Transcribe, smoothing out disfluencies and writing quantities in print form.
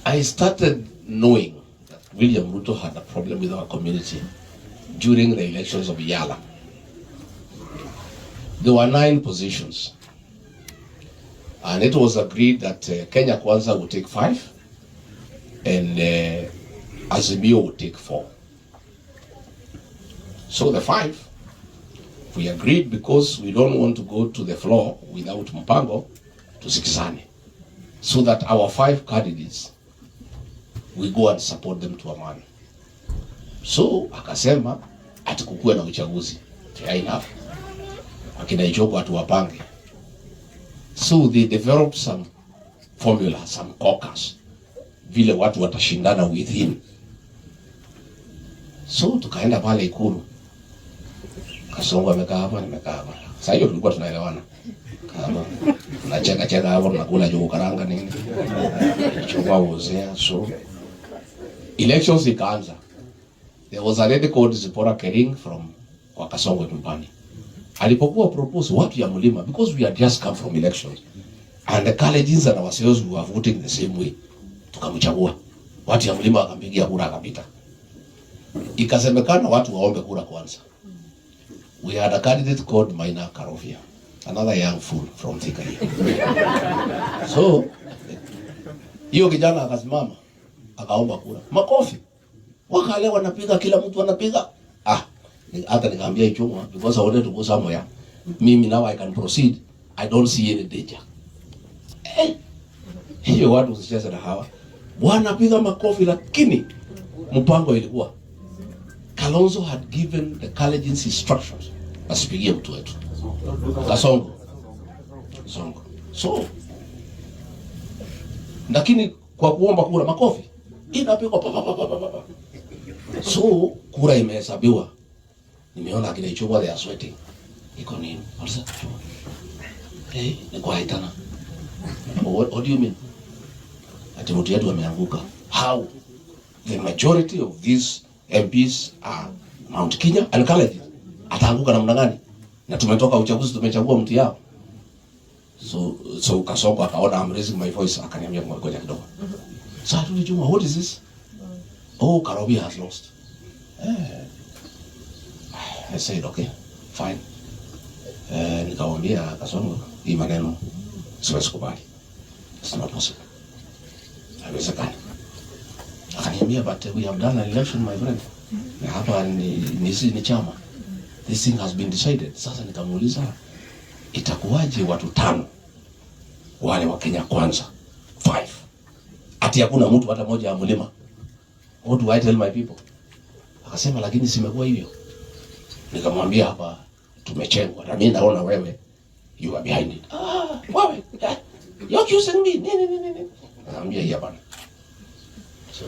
I started knowing that William Ruto had a problem with our community during the elections of Yala. There were 9 positions, and it was agreed that Kenya Kwanza would take 5 and Azimio would take 4. So the 5, we agreed, because we don't want to go to the floor without mpango, to sikizane, so that our 5 candidates, we go and support them to amani. So akasema atakukue na uchaguzi, fair enough, akina Ichogo watu wapange. So they developed some formula, some caucus, vile watu watashindana within. So tukaenda pale Ikulu, Kasongo amekaa hapa, nimekaa hapa. Sasa hiyo tulikuwa tunaelewana. Kama tunacheka hapo, tunakula jogo karanga nini, chukua uzea. So elections ikaanza. There was a lady called Zipora Kering from kwa Kasongo nyumbani. Alipokuwa propose watu ya Mlima, because we had just come from elections and the colleges and our sales were voting the same way, tukamchagua. Watu ya Mlima wakampigia kura akapita. Ikasemekana watu waombe kura kwanza. We had a candidate called Maina Karofia, another young fool from Thika. So hiyo kijana akasimama akaomba kura, makofi wakale wanapiga, kila mtu anapiga. Hata nikaambia Ichung'wa, because I wanted to go somewhere, mimi now I can proceed, I don't see any danger. Hiyo watu usicheze na hawa, wanapiga makofi, lakini mpango ilikuwa Kalonzo had given the colleges instructions asipigie mtu wetu Kasongo. So lakini kwa kuomba kura makofi inapigwa pa. So kura imehesabiwa, nimeona kile Ichung'wa they are sweating. Iko nini? What's that? Hey, ni kwa haitana. What do you mean? Ati mtu yetu ameanguka. How? The majority of these MPs are Mount Kenya and Kalejin. Ataanguka namna gani? Na tumetoka uchaguzi, tumechagua mtu yao. So Kasongo akaona I'm raising my voice, akaniambia ngoja kidogo. Sasa tulijua, what is this? Oh, Karobia has lost. I said okay, fine. Nikamwambia Kasongo, hii maneno siwezi kubali. It's not possible. Haiwezekani. Akaniambia, but we have done an election, my friend. Na hapa ni chama. This thing has been decided. Sasa nikamuuliza, itakuwaje watu 5 wale wa Kenya Kwanza 5 ati hakuna mtu hata moja ya Mlima? What do I tell my people? Akasema, lakini simekuwa hivyo. Nikamwambia, hapa tumechengwa, na mimi naona wewe you are behind it. Wewe you're accusing me. Nikamwambia, hapana. So